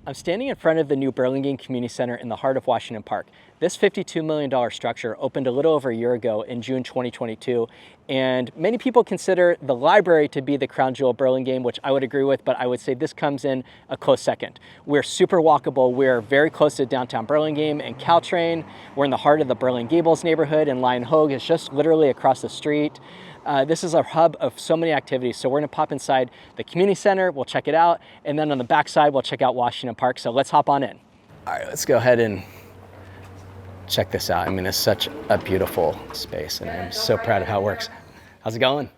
I'm standing in front of the new Burlingame Community Center in the heart of Washington Park. This $52 million structure opened a little over a year ago in June 2022, and many people consider the library to be the crown jewel of Burlingame, which I would agree with, but I would say this comes in a close second. We're super walkable. We're very close to downtown Burlingame and Caltrain. We're in the heart of the Burlingame Gables neighborhood, and Lion Hogue is just literally across the street. This is a hub of so many activities. So we're gonna pop inside the community center, we'll check it out, and then on the back side, we'll check out Washington Park. So let's hop on in. All right, let's go ahead and check this out. I mean, it's such a beautiful space, and I'm so proud of how it works. How's it going?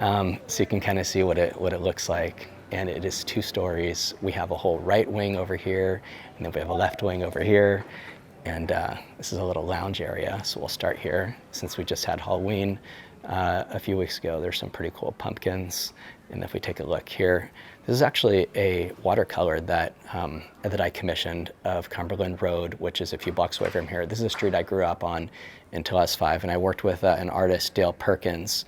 So you can kind of see what it looks like. And it is 2 stories. We have a whole right wing over here, and then we have a left wing over here. And this is a little lounge area, so we'll start here. Since we just had Halloween a few weeks ago, there's some pretty cool pumpkins. And if we take a look here, this is actually a watercolor that I commissioned of Cumberland Road, which is a few blocks away from here. This is a street I grew up on until I was 5, and I worked with an artist, Dale Perkins,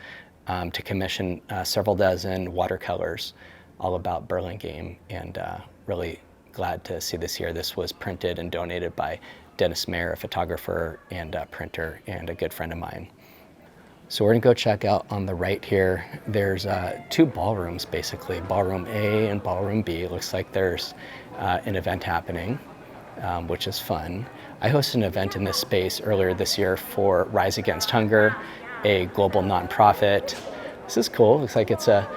to commission several dozen watercolors all about Burlingame, and really glad to see this here. This was printed and donated by Dennis Mayer, a photographer and a printer and a good friend of mine. So we're gonna go check out on the right here. There's 2 ballrooms, basically, Ballroom A and Ballroom B. It looks like there's an event happening, which is fun. I hosted an event in this space earlier this year for Rise Against Hunger, a global nonprofit. This is cool. Looks like it's a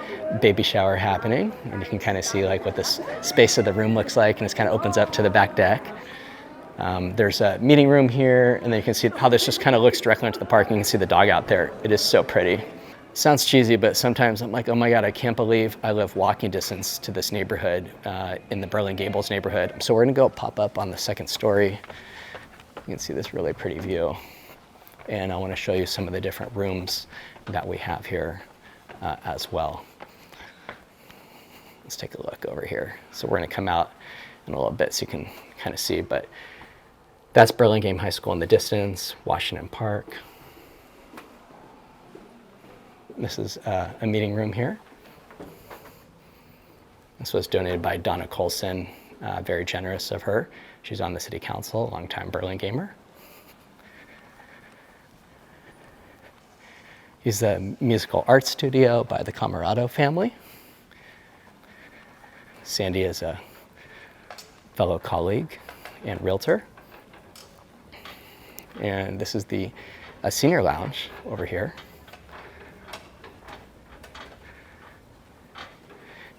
baby shower happening, and you can kind of see like what this space of the room looks like, and it kind of opens up to the back deck. There's a meeting room here, and then you can see how this just kind of looks directly into the park, and you can see the dog out there. It is so pretty. Sounds cheesy, but sometimes I'm like, oh my God, I can't believe I live walking distance to this neighborhood in the Burlingame Gables neighborhood. So we're gonna go pop up on the 2nd story. You can see this really pretty view. And I wanna show you some of the different rooms that we have here as well. Let's take a look over here. So we're gonna come out in a little bit so you can kind of see, but that's Burlingame High School in the distance, Washington Park. This is a meeting room here. This was donated by Donna Colson, very generous of her. She's on the city council, a longtime Burlingamer. He's the musical art studio by the Camarado family. Sandy is a fellow colleague and realtor. And this is the senior lounge over here.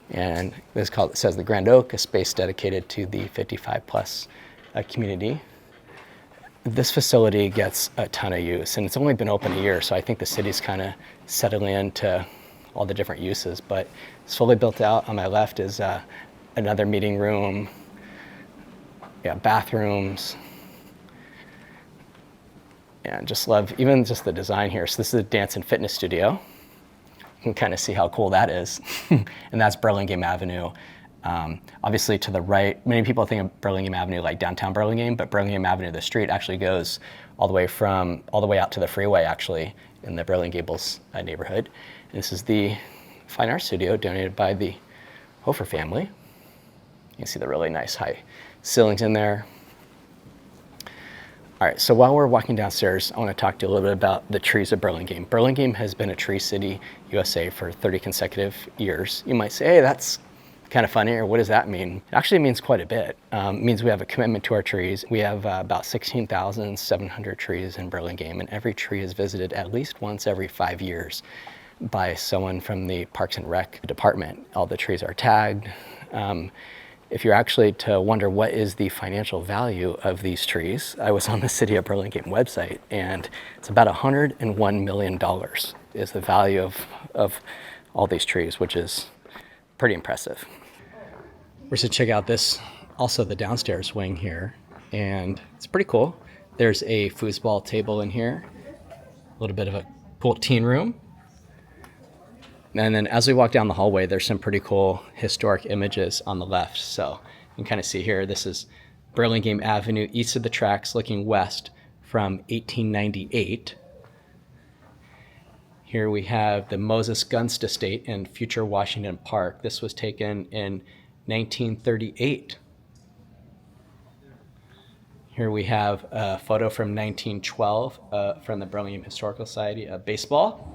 And this is called, it says the Grand Oak, a space dedicated to the 55+ community. This facility gets a ton of use, and it's only been open a year, so I think the city's kind of settling into all the different uses, but it's fully built out. On my left is another meeting room, bathrooms, and just love even just the design here. So this is a dance and fitness studio. You can kind of see how cool that is. And that's Burlingame Avenue. Obviously to the right, many people think of Burlingame Avenue like downtown Burlingame, but Burlingame Avenue, the street, actually goes all the way out to the freeway, actually, in the Burlingame Gables neighborhood. And this is the fine art studio donated by the Hofer family. You can see the really nice high ceilings in there. All right, so while we're walking downstairs, I want to talk to you a little bit about the trees of Burlingame. Burlingame has been a tree city, USA, for 30 consecutive years. You might say, hey, that's kind of funny, or what does that mean? It actually means quite a bit. It means we have a commitment to our trees. We have about 16,700 trees in Burlingame, and every tree is visited at least once every 5 years by someone from the Parks and Rec department. All the trees are tagged. If you're actually to wonder what is the financial value of these trees, I was on the City of Burlingame website, and it's about $101 million is the value of all these trees, which is pretty impressive. We're going to check out this, also the downstairs wing here, and it's pretty cool. There's a foosball table in here, a little bit of a cool teen room. And then as we walk down the hallway, there's some pretty cool historic images on the left. So you can kind of see here, this is Burlingame Avenue, east of the tracks, looking west from 1898. Here we have the Moses Gunst Estate in future Washington Park. This was taken in 1938. Here we have a photo from 1912 from the Burlingame Historical Society of baseball,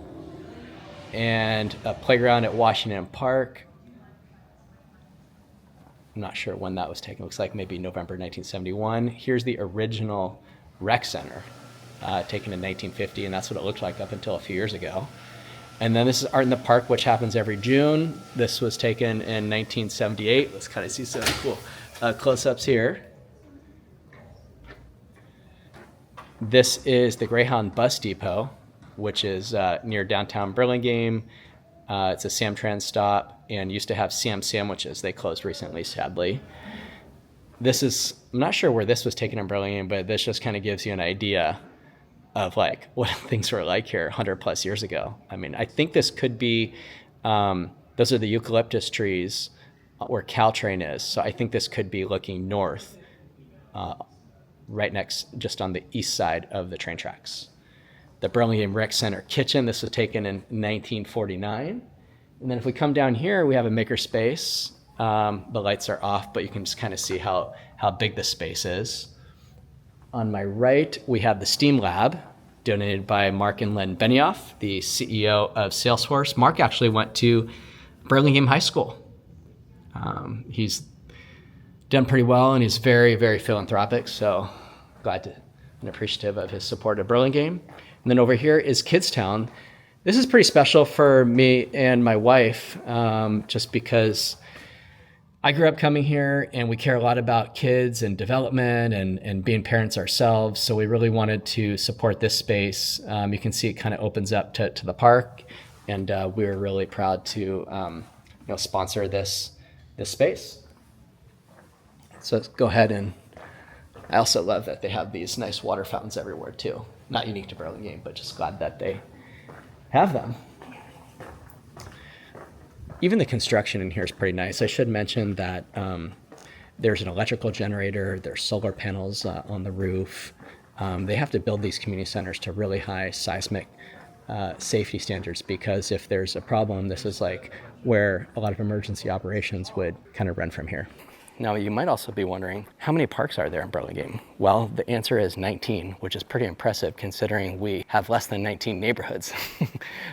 and a playground at Washington Park. I'm not sure when that was taken. Looks like maybe November 1971. Here's the original rec center, taken in 1950, and that's what it looked like up until a few years ago. And then this is Art in the Park, which happens every June. This was taken in 1978. Let's kind of see some cool close-ups here. This is the Greyhound Bus Depot, which is near downtown Burlingame. It's a Samtrans stop and used to have Sam sandwiches. They closed recently, sadly. This is, I'm not sure where this was taken in Burlingame, but this just kind of gives you an idea of like what things were like here 100 plus years ago. I mean, I think this could be, those are the eucalyptus trees where Caltrain is. So I think this could be looking north, right next, just on the east side of the train tracks. The Burlingame Rec Center kitchen, this was taken in 1949. And then if we come down here, we have a maker space. The lights are off, but you can just kind of see how big the space is. On my right, we have the STEAM Lab, donated by Mark and Len Benioff, the CEO of Salesforce. Mark actually went to Burlingame High School. He's done pretty well, and he's very, very philanthropic, so glad to and appreciative of his support of Burlingame. And then over here is Kidstown. This is pretty special for me and my wife, just because I grew up coming here and we care a lot about kids and development and being parents ourselves. So we really wanted to support this space. You can see it kind of opens up to the park, and we were really proud to sponsor this space. So let's go ahead, and I also love that they have these nice water fountains everywhere too. Not unique to Burlingame, but just glad that they have them. Even the construction in here is pretty nice. I should mention that there's an electrical generator, there's solar panels on the roof. They have to build these community centers to really high seismic safety standards, because if there's a problem, this is like where a lot of emergency operations would kind of run from here. Now, you might also be wondering, how many parks are there in Burlingame? Well, the answer is 19, which is pretty impressive considering we have less than 19 neighborhoods.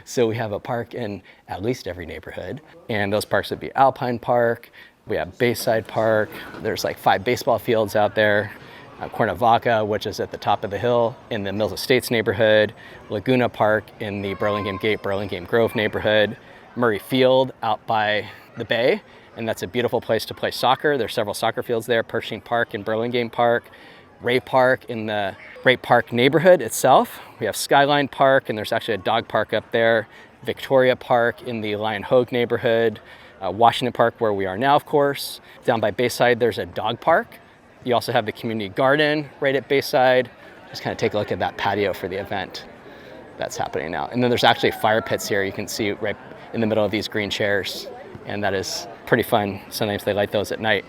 So we have a park in at least every neighborhood, and those parks would be Alpine Park, we have Bayside Park, there's like 5 baseball fields out there, Cuernavaca, which is at the top of the hill in the Mills Estates neighborhood, Laguna Park in the Burlingame Gate, Burlingame Grove neighborhood, Murray Field out by the bay, and that's a beautiful place to play soccer. There's several soccer fields there. Pershing Park in Burlingame Park, Ray Park in the Ray Park neighborhood itself. We have Skyline Park, and there's actually a dog park up there. Victoria Park in the Lion Hogue neighborhood. Washington Park, where we are now, of course. Down by Bayside, there's a dog park. You also have the community garden right at Bayside. Just kind of take a look at that patio for the event that's happening now. And then there's actually fire pits here. You can see right in the middle of these green chairs, and that is pretty fun. Sometimes they light those at night.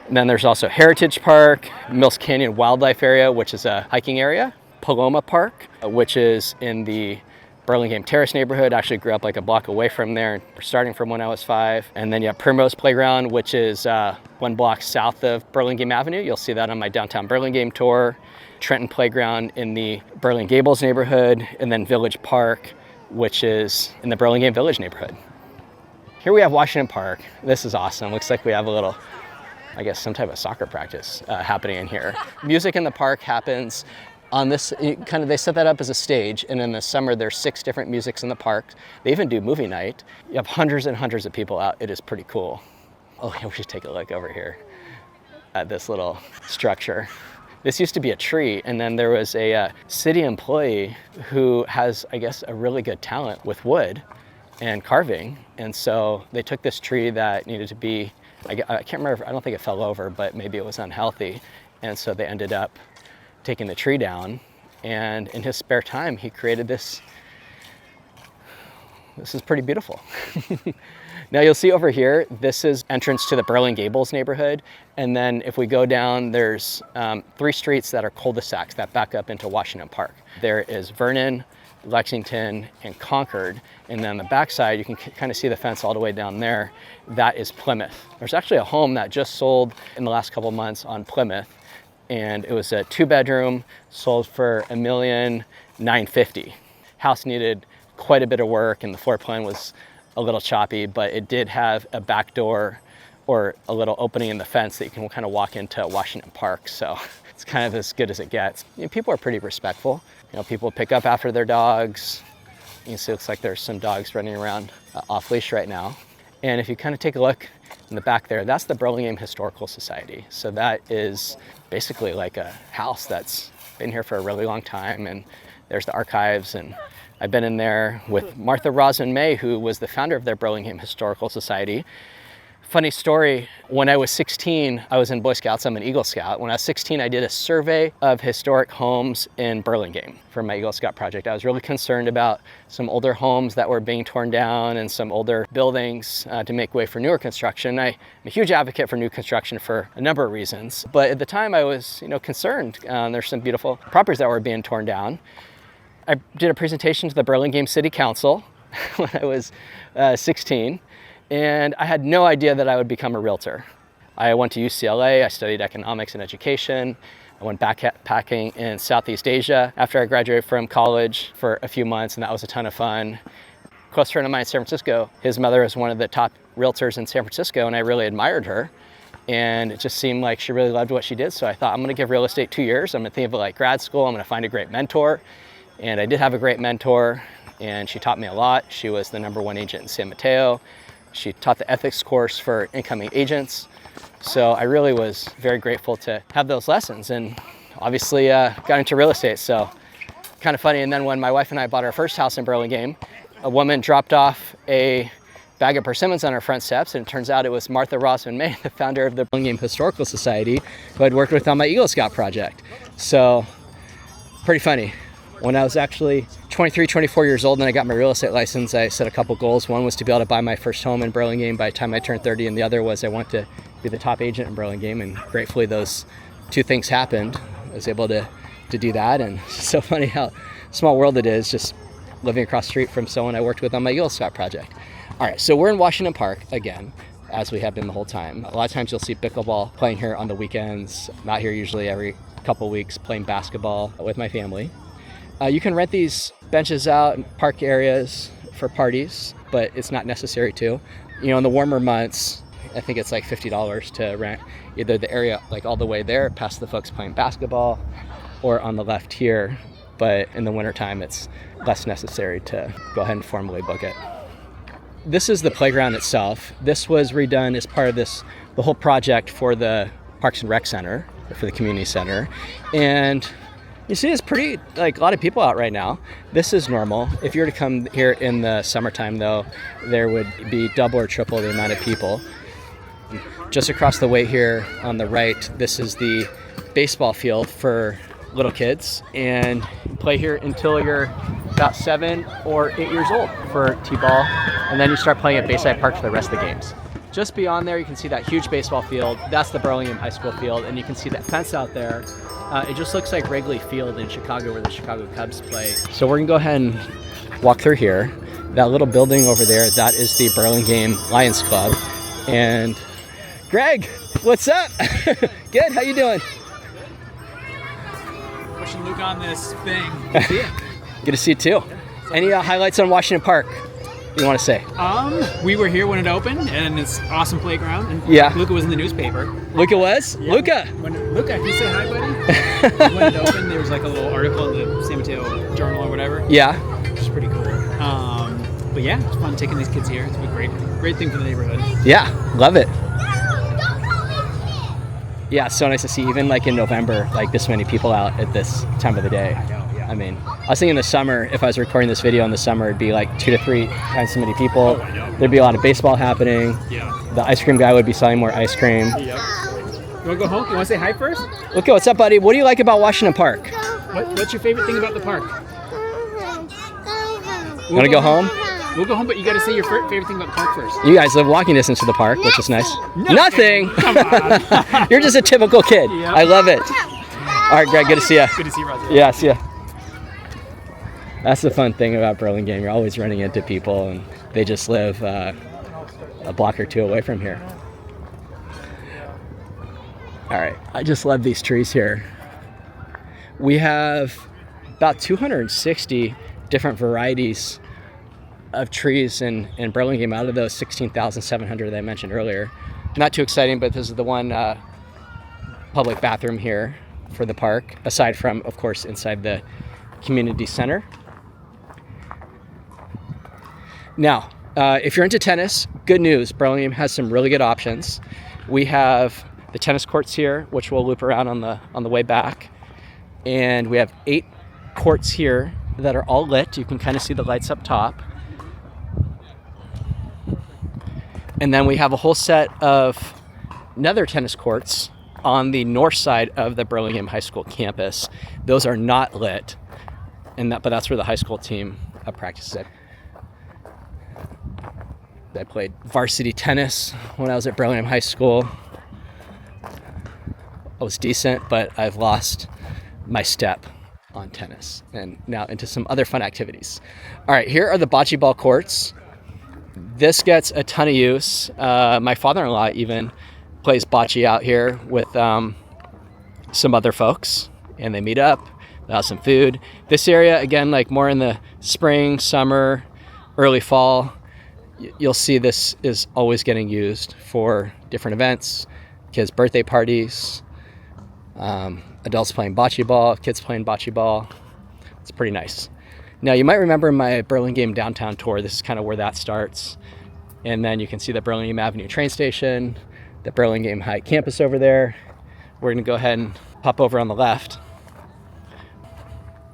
And then there's also Heritage Park, Mills Canyon Wildlife Area, which is a hiking area, Paloma Park, which is in the Burlingame Terrace neighborhood. I actually grew up like a block away from there, starting from when I was 5. And then you have Primrose Playground, which is 1 block south of Burlingame Avenue. You'll see that on my downtown Burlingame tour. Trenton Playground in the Burlingame Gables neighborhood, and then Village Park, which is in the Burlingame Village neighborhood. Here we have Washington Park. This is awesome. Looks like we have a little, I guess, some type of soccer practice happening in here. Music in the park happens on this, they set that up as a stage, and in the summer there's 6 different musics in the park. They even do movie night. You have hundreds and hundreds of people out. It is pretty cool. Oh yeah, we should take a look over here at this little structure. This used to be a tree, and then there was a city employee who has, I guess, a really good talent with wood and carving. And so they took this tree that needed to be, I can't remember, I don't think it fell over, but maybe it was unhealthy. And so they ended up taking the tree down, and in his spare time, he created this. This is pretty beautiful. Now you'll see over here, this is entrance to the Burlingame Gables neighborhood. And then if we go down, there's 3 streets that are cul-de-sacs that back up into Washington Park. There is Vernon, Lexington, and Concord. And then on the backside, you can kind of see the fence all the way down there. That is Plymouth. There's actually a home that just sold in the last couple months on Plymouth. and it was a 2-bedroom, sold for $1,950,000. House needed quite a bit of work, and the floor plan was a little choppy, but it did have a back door or a little opening in the fence that you can kind of walk into Washington Park. So it's kind of as good as it gets. You know, people are pretty respectful. You know, people pick up after their dogs. You can see it looks like there's some dogs running around off leash right now. And if you kind of take a look in the back there, that's the Burlingame Historical Society. So that is basically like a house that's been here for a really long time. And there's the archives, and I've been in there with Martha Roslyn May, who was the founder of their Burlingame Historical Society. Funny story, when I was 16, I was in Boy Scouts, I'm an Eagle Scout. When I was 16, I did a survey of historic homes in Burlingame for my Eagle Scout project. I was really concerned about some older homes that were being torn down and some older buildings to make way for newer construction. I'm a huge advocate for new construction for a number of reasons, but at the time I was concerned. There's some beautiful properties that were being torn down. I did a presentation to the Burlingame City Council when I was 16. And I had no idea that I would become a realtor. I went to UCLA, I studied economics and education. I went backpacking in Southeast Asia after I graduated from college for a few months, and that was a ton of fun. A close friend of mine in San Francisco, his mother is one of the top realtors in San Francisco, and I really admired her. And it just seemed like she really loved what she did. So I thought, I'm gonna give real estate 2 years. I'm gonna think of it like grad school. I'm gonna find a great mentor. And I did have a great mentor, and she taught me a lot. She was the #1 agent in San Mateo. She taught the ethics course for incoming agents. So I really was very grateful to have those lessons, and obviously got into real estate. So kind of funny. And then when my wife and I bought our first house in Burlingame, a woman dropped off a bag of persimmons on our front steps, and it turns out it was Martha Roslyn May, the founder of the Burlingame Historical Society, who I'd worked with on my Eagle Scout project. So pretty funny. When I was actually 23, 24 years old and I got my real estate license, I set a couple goals. One was to be able to buy my first home in Burlingame by the time I turned 30, and the other was I want to be the top agent in Burlingame, and gratefully those two things happened. I was able to do that, and it's so funny how small world it is, just living across the street from someone I worked with on my Eagle Scout project. All right, so we're in Washington Park again, as we have been the whole time. A lot of times you'll see pickleball playing here on the weekends. I'm out here usually every couple weeks playing basketball with my family. You can rent these benches out in park areas for parties, but it's not necessary to. In the warmer months, I think it's like $50 to rent either the area like all the way there past the folks playing basketball, or on the left here. But in the wintertime, it's less necessary to go ahead and formally book it. This is the playground itself. This was redone as part of the whole project for the Parks and Rec Center, for the community center. And you see, it's pretty, like a lot of people out right now. This is normal. If you were to come here in the summertime though, there would be double or triple the amount of people. Just across the way here on the right, this is the baseball field for little kids, and you play here until you're about 7 or 8 years old for t-ball, and then you start playing at Bayside Park for the rest of the games. Just beyond there, you can see that huge baseball field. That's the Burlingame High School field, and you can see that fence out there. It just looks like Wrigley Field in Chicago, where the Chicago Cubs play. So we're gonna go ahead and walk through here. That little building over there, that is the Burlingame Lions Club. And Greg, what's up? Good, how you doing? Pushing Luke on this thing. Good to see you too. Any highlights on Washington Park you want to say? We were here when it opened, and it's an awesome playground. And yeah, Luca was in the newspaper. Luca was? Yeah. Luca, can you say hi, buddy? When it opened, there was like a little article in the San Mateo Journal or whatever. Yeah, which is pretty cool. But yeah, it's fun taking these kids here. It's a great thing for the neighborhood. Yeah, love it. Yeah, it's so nice to see, even like in November, like this many people out at this time of the day. I know, yeah. I mean, I was thinking in the summer, if I was recording this video in the summer, it'd be like 2 to 3 times so many people. Oh, I know. There'd be a lot of baseball happening. Yeah. The ice cream guy would be selling more ice cream. Yep. You want to go home? You want to say hi first? Okay, what's up, buddy? What do you like about Washington Park? What's your favorite thing about the park? You want to go home? We'll go home, but you got to say your favorite thing about the park first. You guys live walking distance to the park, which is nice. Nothing! Come on. You're just a typical kid. Yep. I love it. All right, Greg, good to see you. Good to see you, Roger. Yeah, see ya. That's the fun thing about Burlingame. You're always running into people, and they just live a block or two away from here. All right, I just love these trees here. We have about 260 different varieties of trees in Burlingame out of those 16,700 that I mentioned earlier. Not too exciting, but this is the one public bathroom here for the park, aside from, of course, inside the community center. Now, if you're into tennis, good news, Burlingame has some really good options. We have the tennis courts here, which we'll loop around on the way back. And we have 8 courts here that are all lit. You can kind of see the lights up top. And then we have a whole set of nether tennis courts on the north side of the Burlingame High School campus. Those are not lit, but that's where the high school team practices it. I played varsity tennis when I was at Burlingame High School. I was decent, but I've lost my step on tennis and now into some other fun activities. All right, here are the bocce ball courts. This gets a ton of use. My father-in-law even plays bocce out here with some other folks, and they meet up, they'll have some food. This area, again, like more in the spring, summer, early fall, you'll see this is always getting used for different events, kids' birthday parties, adults playing bocce ball, kids playing bocce ball. It's pretty nice. Now, you might remember my Burlingame downtown tour. This is kind of where that starts. And then you can see the Burlingame Avenue train station, the Burlingame High campus over there. We're going to go ahead and pop over on the left.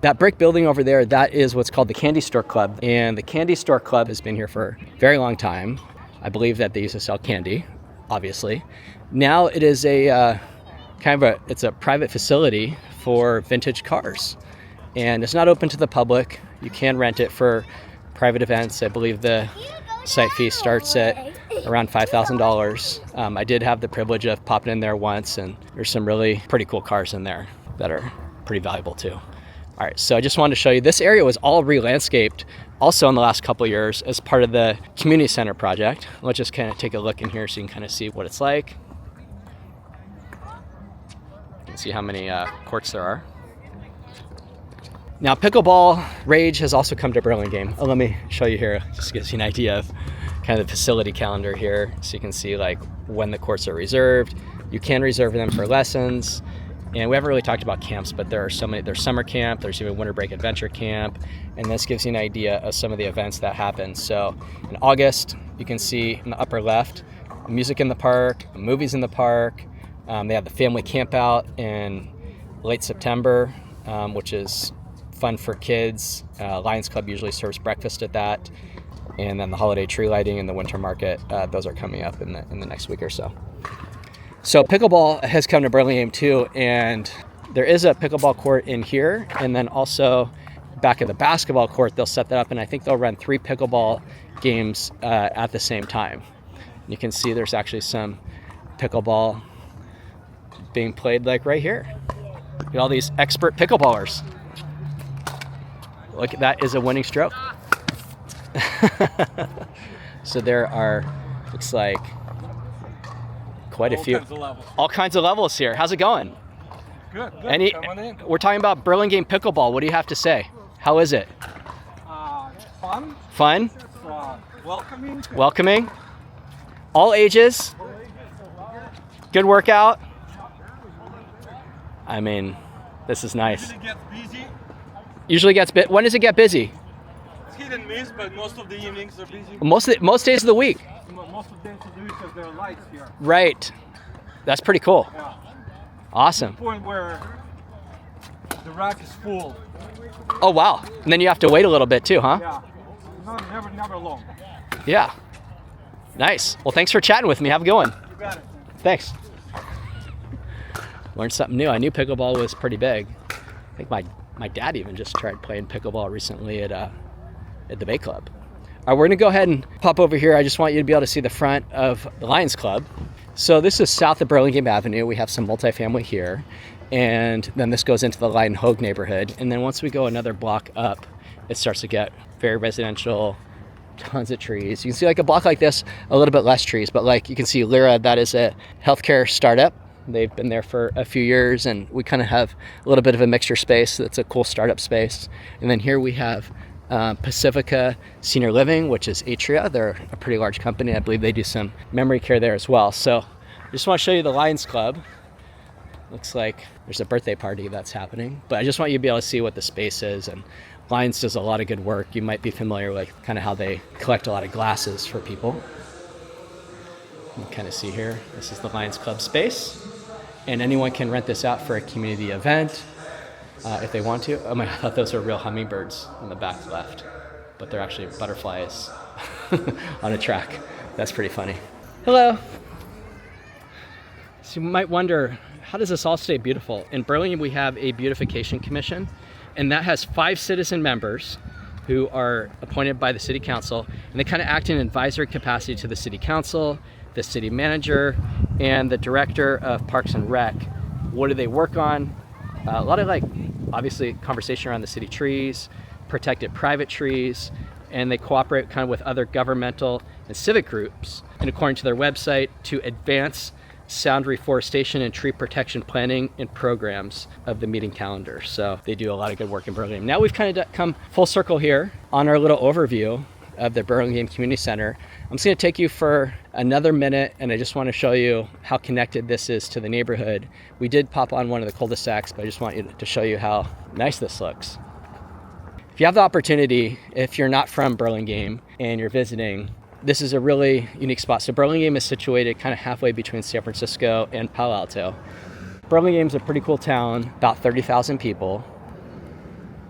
That brick building over there, that is what's called the Candy Store Club. And the Candy Store Club has been here for a very long time. I believe that they used to sell candy, obviously. Now it is a it's a private facility for vintage cars. And it's not open to the public. You can rent it for private events. I believe the site fee starts at around $5,000. I did have the privilege of popping in there once, and there's some really pretty cool cars in there that are pretty valuable too. All right, so I just wanted to show you, this area was all re-landscaped also in the last couple of years as part of the community center project. Let's just kind of take a look in here so you can kind of see what it's like. You can see how many courts there are. Now, pickleball rage has also come to Burlingame. Let me show you here, just gives you an idea of kind of the facility calendar here. So you can see like when the courts are reserved. You can reserve them for lessons. And we haven't really talked about camps, but there are so many. There's summer camp, there's even winter break adventure camp, and this gives you an idea of some of the events that happen. So in August, you can see in the upper left, music in the park, movies in the park. They have the family camp out in late September, which is fun for kids. Lions Club usually serves breakfast at that. And then the holiday tree lighting and the winter market, those are coming up in the next week or so. So pickleball has come to Burlingame too, and there is a pickleball court in here, and then also back at the basketball court, they'll set that up, and I think they'll run 3 pickleball games at the same time. You can see there's actually some pickleball being played like right here. Look at all these expert pickleballers. Look, that is a winning stroke. So there are, looks like, quite a few. All kinds of levels here. How's it going? Good. Come on in. We're talking about Burlingame Pickleball. What do you have to say? How is it? Fun. Fun? Welcoming. Welcoming? All ages? Good workout? I mean, this is nice. Usually gets busy. Usually gets bit. When does it get busy? It's hit and miss, but most of the evenings are busy. Most days of the week. Most of the days of the week because there are lights here. Right. That's pretty cool. Yeah. Awesome. To the point where the rack is full. Oh, wow. And then you have to wait a little bit too, huh? Yeah. Never long. Yeah. Nice. Well, thanks for chatting with me. Have a good one. You got it. Thanks. Learned something new. I knew pickleball was pretty big. I think my dad even just tried playing pickleball recently at the Bay Club. All right, we're gonna go ahead and pop over here. I just want you to be able to see the front of the Lions Club. So this is south of Burlingame Avenue. We have some multifamily here. And then this goes into the Lion Hogue neighborhood. And then once we go another block up, it starts to get very residential, tons of trees. You can see like a block like this, a little bit less trees, but like you can see Lyra, that is a healthcare startup They've been there for a few years, and we kind of have a little bit of a mixture space. That's a cool startup space. And then here we have Pacifica Senior Living, which is Atria. They're a pretty large company. I believe they do some memory care there as well. So I just want to show you the Lions Club. Looks like there's a birthday party that's happening, but I just want you to be able to see what the space is. And Lions does a lot of good work. You might be familiar with kind of how they collect a lot of glasses for people. You can kind of see here, this is the Lions Club space, and anyone can rent this out for a community event if they want to. Oh my, I thought those were real hummingbirds in the back left, but they're actually butterflies on a track. That's pretty funny. Hello. So you might wonder, how does this all stay beautiful? In Burlingame, we have a beautification commission, and that has 5 citizen members who are appointed by the city council, and they kind of act in advisory capacity to the city council, the city manager, and the director of Parks and Rec. What do they work on? A lot of, like, obviously conversation around the city trees, protected private trees, and they cooperate kind of with other governmental and civic groups, and according to their website, to advance sound reforestation and tree protection planning and programs of the meeting calendar. So they do a lot of good work in Burlingame. Now we've kind of come full circle here on our little overview of the Burlingame Community Center. I'm just going to take you for another minute, and I just want to show you how connected this is to the neighborhood. We did pop on one of the cul-de-sacs, but I just want you to show you how nice this looks. If you have the opportunity, if you're not from Burlingame and you're visiting, this is a really unique spot. So Burlingame is situated kind of halfway between San Francisco and Palo Alto. Burlingame's a pretty cool town, about 30,000 people.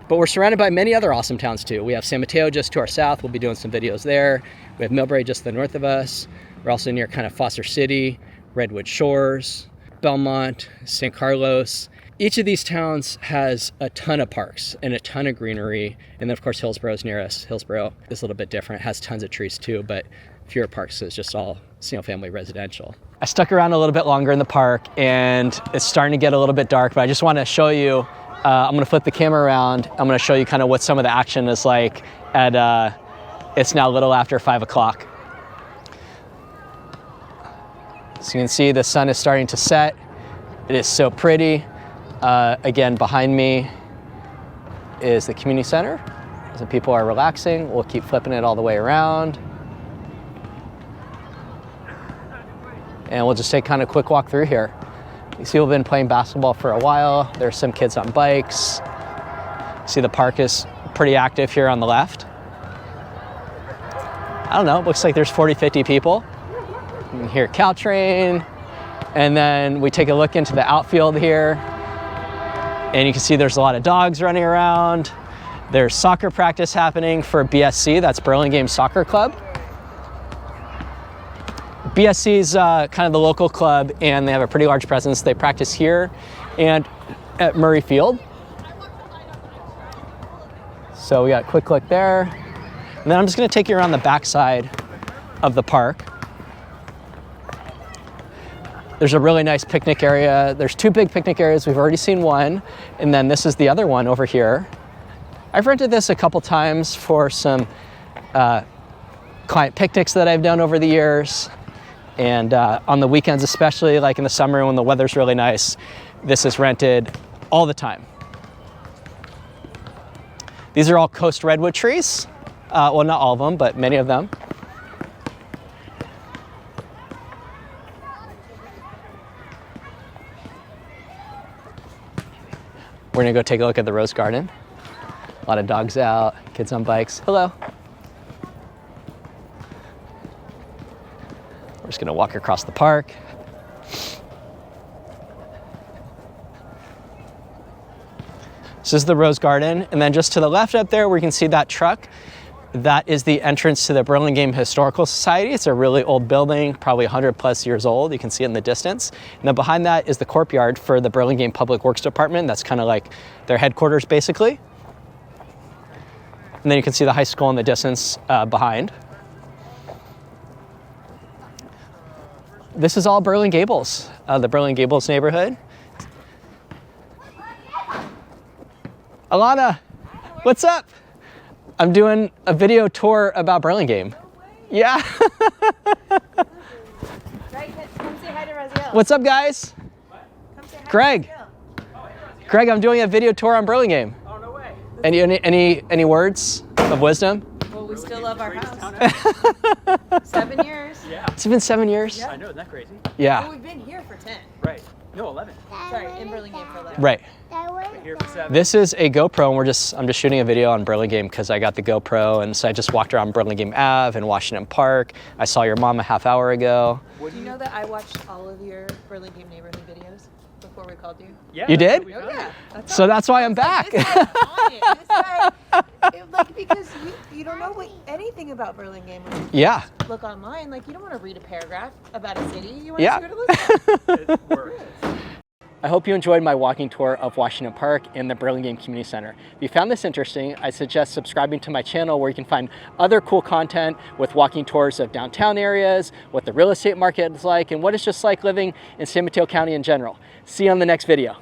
But we're surrounded by many other awesome towns too. We have San Mateo just to our south. We'll be doing some videos there. We have Millbrae just to the north of us. We're also near kind of Foster City, Redwood Shores, Belmont, San Carlos. Each of these towns has a ton of parks and a ton of greenery. And then of course, Hillsboro's near us. Hillsboro is a little bit different, it has tons of trees too, but fewer parks, so it's just all single family residential. I stuck around a little bit longer in the park, and it's starting to get a little bit dark, but I just want to show you, I'm gonna flip the camera around. I'm gonna show you kind of what some of the action is like at, it's now a little after 5 o'clock. So you can see the sun is starting to set. It is so pretty. Again, behind me is the community center. So people are relaxing. We'll keep flipping it all the way around. And we'll just take kind of a quick walk through here. You see we've been playing basketball for a while. There's some kids on bikes. See the park is pretty active here on the left. I don't know, it looks like there's 40, 50 people. You can hear Caltrain. And then we take a look into the outfield here. And you can see there's a lot of dogs running around. There's soccer practice happening for BSC, that's Burlingame Soccer Club. BSC is kind of the local club, and they have a pretty large presence. They practice here and at Murray Field. So we got a quick look there. And then I'm just gonna take you around the backside of the park. There's a really nice picnic area. There's 2 big picnic areas. We've already seen one, and then this is the other one over here. I've rented this a couple times for some client picnics that I've done over the years. And on the weekends, especially like in the summer when the weather's really nice, this is rented all the time. These are all coast redwood trees. Well, not all of them, but many of them. We're gonna go take a look at the rose garden. A lot of dogs out, kids on bikes. Hello. We're just gonna walk across the park. This is the rose garden. And then just to the left up there, we can see that truck. That is the entrance to the Burlingame Historical Society. It's a really old building, probably 100+ years old. You can see it in the distance. And then behind that is the courtyard for the Burlingame Public Works Department. That's kind of like their headquarters, basically. And then you can see the high school in the distance behind. This is all Burlingame Gables, the Burlingame Gables neighborhood. Alana, what's up? I'm doing a video tour about Burlingame. Yeah. Right, come say hi to Raziel. What's up, guys? Bye, Greg. Greg, I'm doing a video tour on Burlingame. Oh, no way. Any words of wisdom? Well, we still love our house. 7 years. Yeah. It's been 7 years. Yeah. I know, isn't that crazy? Well, Yeah. we've been here for 10. Right. No, 11. Sorry, in Burlingame for 11. Right. We're here for 7. This is a GoPro, and I'm just shooting a video on Burlingame because I got the GoPro, and so I just walked around Burlingame Ave and Washington Park. I saw your mom a half hour ago. Do you know that I watched all of your Burlingame neighborhood videos before we called you? Yeah, You that's did? what we Oh found. yeah. So that's why I'm back. This guy's on it. This guy, like, because you don't know anything about Burlingame when you Yeah. look online. Like, you don't want to read a paragraph about a city. You want Yeah. to see what it looks like. It works. I hope you enjoyed my walking tour of Washington Park and the Burlingame Community Center. If you found this interesting, I suggest subscribing to my channel where you can find other cool content with walking tours of downtown areas, what the real estate market is like, and what it's just like living in San Mateo County in general. See you on the next video.